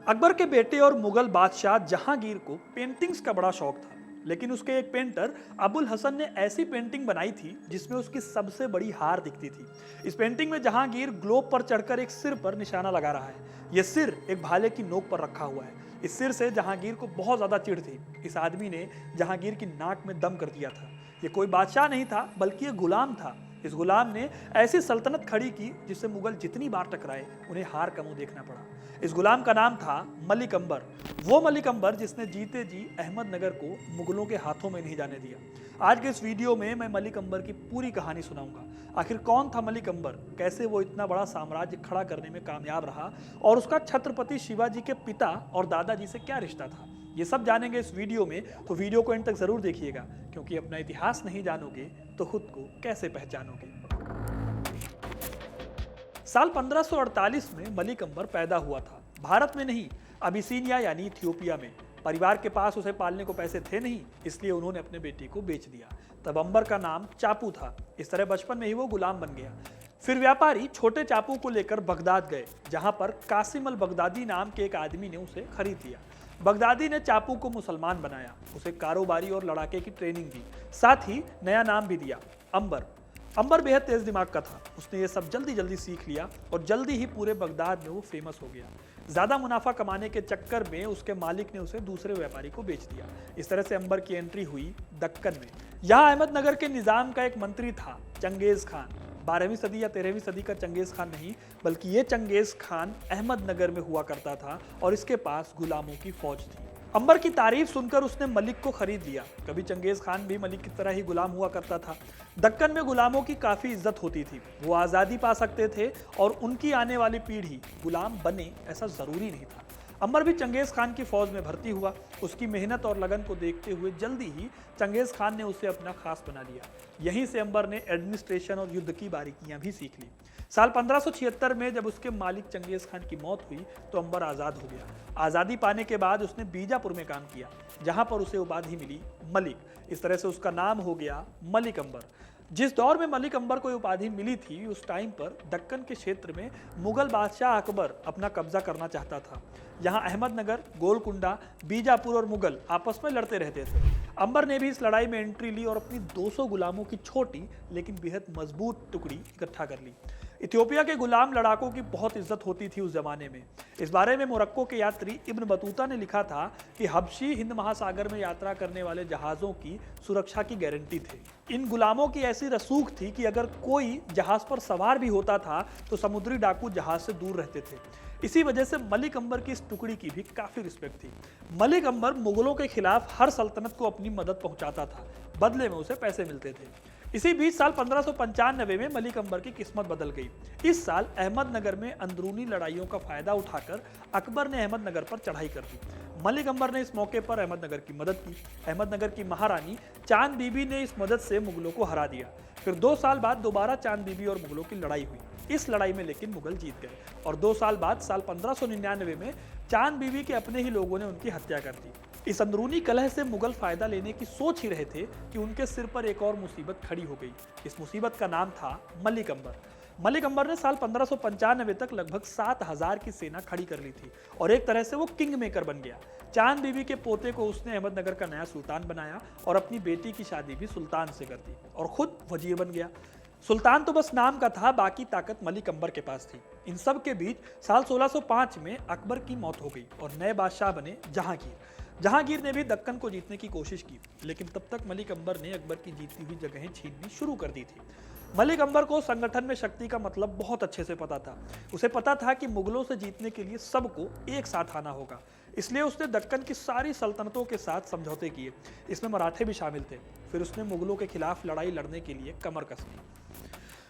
अकबर के बेटे और मुगल बादशाह जहांगीर को पेंटिंग्स का बड़ा शौक था। लेकिन उसके एक पेंटर अबुल हसन ने ऐसी पेंटिंग बनाई थी जिसमें उसकी सबसे बड़ी हार दिखती थी। इस पेंटिंग में जहांगीर ग्लोब पर चढ़कर एक सिर पर निशाना लगा रहा है। यह सिर एक भाले की नोक पर रखा हुआ है। इस सिर से जहांगीर को बहुत ज्यादा चिढ़ थी। इस आदमी ने जहांगीर की नाक में दम कर दिया था। ये कोई बादशाह नहीं था बल्कि ये गुलाम था। इस गुलाम ने ऐसी सल्तनत खड़ी की जिससे मुगल जितनी बार टकराए उन्हें हार का मुंह देखना पड़ा। इस गुलाम का नाम था मलिक अंबर। वो मलिक अंबर जिसने जीते जी अहमदनगर को मुगलों के हाथों में नहीं जाने दिया। आज के इस वीडियो में मैं मलिक अंबर की पूरी कहानी सुनाऊंगा। आखिर कौन था मलिक अंबर, कैसे वो इतना बड़ा साम्राज्य खड़ा करने में कामयाब रहा और उसका छत्रपति शिवाजी के पिता और दादाजी से क्या रिश्ता था, ये सब जानेंगे इस वीडियो में। तो वीडियो को एंड तक जरूर देखिएगा, क्योंकि अपना इतिहास नहीं जानोगे तो खुद को कैसे पहचानोगे। साल 1548 में मलिक अंबर पैदा हुआ था। भारत में नहीं, अबिसीनिया यानी इथियोपिया में। परिवार के पास उसे पालने को पैसे थे नहीं, इसलिए उन्होंने अपने बेटे को बेच दिया। तब अंबर का नाम चापू था। इस तरह बचपन में ही वो गुलाम बन गया। फिर व्यापारी छोटे चापू को लेकर बगदाद गए, जहां पर कासिम अल बगदादी नाम के एक आदमी ने उसे खरीद लिया। बगदादी ने चापू को मुसलमान बनाया, उसे कारोबारी और लड़ाके की ट्रेनिंग दी, साथ ही नया नाम भी दिया, अंबर। अंबर बेहद तेज दिमाग का था। उसने ये सब जल्दी जल्दी सीख लिया और जल्दी ही पूरे बगदाद में वो फेमस हो गया। ज्यादा मुनाफा कमाने के चक्कर में उसके मालिक ने उसे दूसरे व्यापारी को बेच दिया। इस तरह से अंबर की एंट्री हुई दक्कन में। यहाँ अहमदनगर के निजाम का एक मंत्री था, चंगेज खान। 12वीं सदी या 13वीं सदी का चंगेज खान नहीं, बल्कि ये चंगेज खान अहमदनगर में हुआ करता था और इसके पास गुलामों की फौज थी। अंबर की तारीफ सुनकर उसने मलिक को खरीद लिया। कभी चंगेज खान भी मलिक की तरह ही गुलाम हुआ करता था। दक्कन में गुलामों की काफी इज्जत होती थी। वो आजादी पा सकते थे और उनकी आने वाली पीढ़ी गुलाम बने ऐसा जरूरी नहीं था। अंबर भी चंगेज खान की फौज में भर्ती हुआ। उसकी मेहनत और लगन को देखते हुए जल्दी ही चंगेज खान ने उसे अपना खास बना लिया। यहीं से अंबर ने एडमिनिस्ट्रेशन और युद्ध की बारीकियां भी सीख ली। साल 1576 में जब उसके मालिक चंगेज खान की मौत हुई तो अंबर आज़ाद हो गया। आज़ादी पाने के बाद उसने बीजापुर में काम किया, जहां पर उसे उपाधि मिली मलिक। इस तरह से उसका नाम हो गया मलिक अंबर। जिस दौर में मलिक अंबर को उपाधि मिली थी, उस टाइम पर दक्कन के क्षेत्र में मुगल बादशाह अकबर अपना कब्जा करना चाहता था। यहाँ अहमदनगर, गोलकुंडा, बीजापुर और मुगल आपस में लड़ते रहते थे। अंबर ने भी इस लड़ाई में एंट्री ली और अपनी 200 गुलामों की छोटी लेकिन बेहद मजबूत टुकड़ी इकट्ठा कर ली। इथियोपिया के गुलाम लड़ाकों की बहुत इज्जत होती थी उस जमाने में। इस बारे में मोरक्को के यात्री इब्न बतूता ने लिखा था कि हबशी हिंद महासागर में यात्रा करने वाले जहाजों की सुरक्षा की गारंटी थे। इन गुलामों की ऐसी रसूख थी कि अगर कोई जहाज पर सवार भी होता था तो समुद्री डाकू जहाज से दूर रहते थे। इसी वजह से मलिक अंबर की इस टुकड़ी की भी काफी रिस्पेक्ट थी। मलिक अंबर मुगलों के खिलाफ हर सल्तनत को अपनी मदद पहुंचाता था, बदले में उसे पैसे मिलते थे। इसी बीच साल 1595 में मलिक अंबर की किस्मत बदल गई। इस साल अहमदनगर में अंदरूनी लड़ाइयों का फायदा उठाकर अकबर ने अहमदनगर पर चढ़ाई कर दी। मलिक अंबर ने इस मौके पर अहमदनगर की मदद की। अहमदनगर की महारानी चांद बीबी ने इस मदद से मुगलों को हरा दिया। फिर 2 साल बाद दोबारा चांद बीबी और मुगलों की लड़ाई हुई। इस लड़ाई में लेकिन मुगल जीत गए और 2 साल बाद साल 1599 में चांद बीबी के अपने ही लोगों ने उनकी हत्या कर दी। इस अंदरूनी कलह से मुगल फायदा लेने की सोच ही रहे थे कि उनके सिर पर एक और मुसीबत खड़ी हो गई। इस मुसीबत का नाम था मलिक अंबर। मलिक अंबर ने साल 1595 तक लगभग 7000 की सेना खड़ी कर ली थी और एक तरह से वो किंग मेकर बन गया। चांद बीबी के पोते को उसने अहमदनगर का नया सुल्तान बनाया और अपनी बेटी की शादी भी सुल्तान से कर दी और खुद वजीर बन गया। सुल्तान तो बस नाम का था, बाकी ताकत मलिक अंबर के पास थी। इन सब के बीच साल 1605 में अकबर की मौत हो गई और नए बादशाह बने जहांगीर। जहांगीर ने भी दक्कन को जीतने की कोशिश की, लेकिन तब तक मलिक अंबर ने अकबर की जीती हुई जगहें छीननी शुरू कर दी थी। मलिक अंबर को संगठन में शक्ति का मतलब बहुत अच्छे से पता था। उसे पता था कि मुगलों से जीतने के लिए सबको एक साथ आना होगा, इसलिए उसने दक्कन की सारी सल्तनतों के साथ समझौते किए। इसमें मराठे भी शामिल थे। फिर उसने मुगलों के खिलाफ लड़ाई लड़ने के लिए कमर कस ली।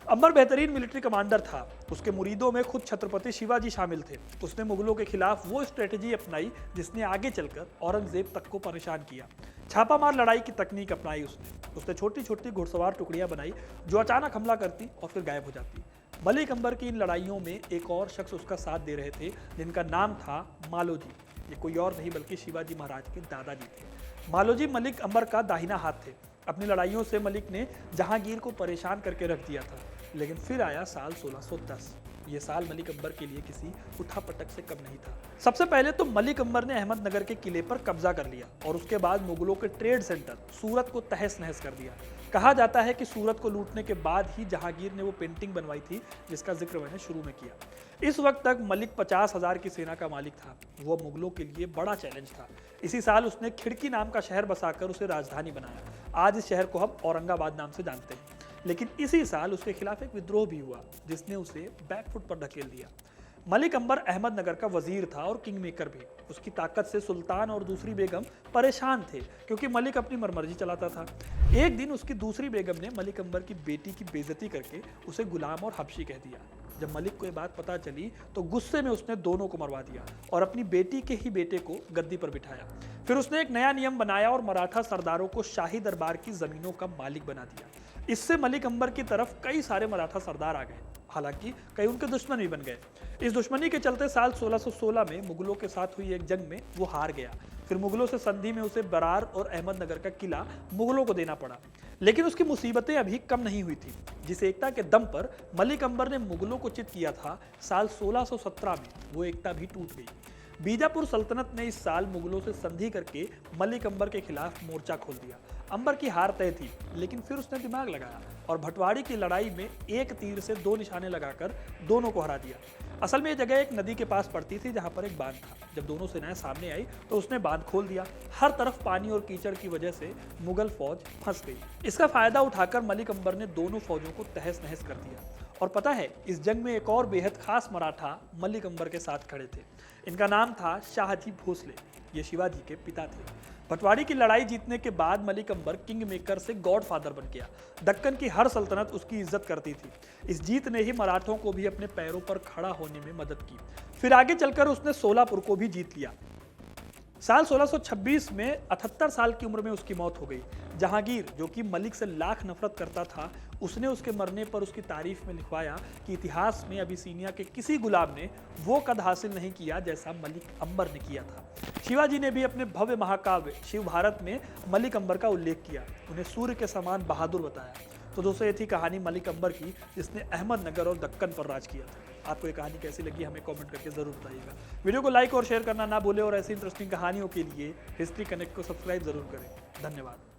अंबर बेहतरीन मिलिट्री कमांडर था। उसके मुरीदों में खुद छत्रपति शिवाजी शामिल थे। उसने मुगलों के खिलाफ वो स्ट्रेटजी अपनाई जिसने आगे चलकर औरंगजेब तक को परेशान किया। छापामार लड़ाई की तकनीक अपनाई उसने छोटी छोटी घुड़सवार टुकड़ियां बनाई जो अचानक हमला करती और फिर गायब हो जाती। मलिक अंबर की इन लड़ाइयों में एक और शख्स उसका साथ दे रहे थे, जिनका नाम था मालोजी। ये कोई और नहीं बल्कि शिवाजी महाराज के दादाजी थे। मालोजी मलिक अंबर का दाहिना हाथ थे। अपनी लड़ाइयों से मलिक ने जहांगीर को परेशान करके रख दिया था। लेकिन फिर आया साल 1610। ये साल मलिक अंबर के लिए किसी उठापटक से कम नहीं था। सबसे पहले तो मलिक अंबर ने अहमदनगर के किले पर कब्जा कर लिया और उसके बाद मुगलों के ट्रेड सेंटर सूरत को तहस नहस कर दिया। कहा जाता है कि सूरत को लूटने के बाद ही जहांगीर ने वो पेंटिंग बनवाई थी जिसका जिक्र मैंने शुरू में किया। इस वक्त तक मलिक 50,000 की सेना का मालिक था। वो मुगलों के लिए बड़ा चैलेंज था। इसी साल उसने खिड़की नाम का शहर बसाकर उसे राजधानी बनाया। आज इस शहर को हम औरंगाबाद नाम से जानते हैं। लेकिन इसी साल उसके खिलाफ एक विद्रोह भी हुआ जिसने उसे बैकफुट पर धकेल दिया। मलिक अंबर अहमदनगर का वजीर था और किंग मेकर भी। उसकी ताकत से सुल्तान और दूसरी बेगम परेशान थे क्योंकि मलिक अपनी मनमर्जी चलाता था। एक दिन उसकी दूसरी बेगम ने मलिक अंबर की बेटी की बेइज्जती करके उसे गुलाम और हबशी कह दिया। जब मलिक को ये बात पता चली तो गुस्से में उसने दोनों को मरवा दिया और अपनी बेटी के ही बेटे को गद्दी पर बिठाया। फिर उसने एक नया नियम बनाया और मराठा सरदारों को शाही दरबार की जमीनों का मालिक बना दिया। इससे मलिक अंबर की तरफ कई सारे मराठा सरदार आ गए, हालांकि कई उनके दुश्मन भी बन गए। इस दुश्मनी के चलते साल 1616 में मुगलों के साथ हुई एक जंग में वो हार गया। फिर मुगलों से संधि में उसे बरार और अहमदनगर का किला मुगलों को देना पड़ा। लेकिन उसकी मुसीबतें अभी कम नहीं हुई थी। जिस एकता के दम पर मलिक अंबर ने मुगलों को चित किया था, साल 1617 में वो एकता भी टूट गई। बीजापुर सल्तनत ने इस साल मुगलों से संधि करके मलिक अंबर के खिलाफ मोर्चा खोल दिया। अंबर की हार तय थी, लेकिन फिर उसने दिमाग लगाया और भटवाड़ी की लड़ाई में एक तीर से 2 निशाने लगाकर दोनों को हरा दिया। असल में ये जगह एक नदी के पास पड़ती थी जहां पर एक बांध था। जब दोनों सेनाएं सामने आई तो उसने बांध खोल दिया। हर तरफ पानी और कीचड़ की वजह से मुगल फौज फंस गई। इसका फायदा उठाकर मलिक अंबर ने दोनों फौजों को तहस नहस कर दिया। और पता है, इस जंग में एक और बेहद खास मराठा मलिक अंबर के साथ खड़े थे। इनका नाम था शाहजी भोसले। ये शिवाजी के पिता थे। भटवाड़ी की लड़ाई जीतने के बाद मलिक अंबर किंग मेकर से गॉडफादर बन गया। दक्कन की हर सल्तनत उसकी इज्जत करती थी। इस जीत ने ही मराठों को भी अपने पैरों पर खड़ा होने में मदद की। फिर आगे चलकर उसने सोलापुर को भी जीत लिया। साल 1626 में 78 साल की उम्र में उसकी मौत हो गई। जहांगीर, जो कि मलिक से लाख नफरत करता था, उसने उसके मरने पर उसकी तारीफ में लिखवाया कि इतिहास में अबिसीनिया के किसी गुलाम ने वो कद हासिल नहीं किया जैसा मलिक अंबर ने किया था। शिवाजी ने भी अपने भव्य महाकाव्य शिव भारत में मलिक अंबर का उल्लेख किया। उन्हें सूर्य के समान बहादुर बताया। तो दोस्तों, ये थी कहानी मलिक अंबर की जिसने अहमदनगर और दक्कन पर राज किया था। आपको ये कहानी कैसी लगी हमें कमेंट करके जरूर बताइएगा। वीडियो को लाइक और शेयर करना ना भूलें और ऐसी इंटरेस्टिंग कहानियों के लिए हिस्ट्री कनेक्ट को सब्सक्राइब जरूर करें। धन्यवाद।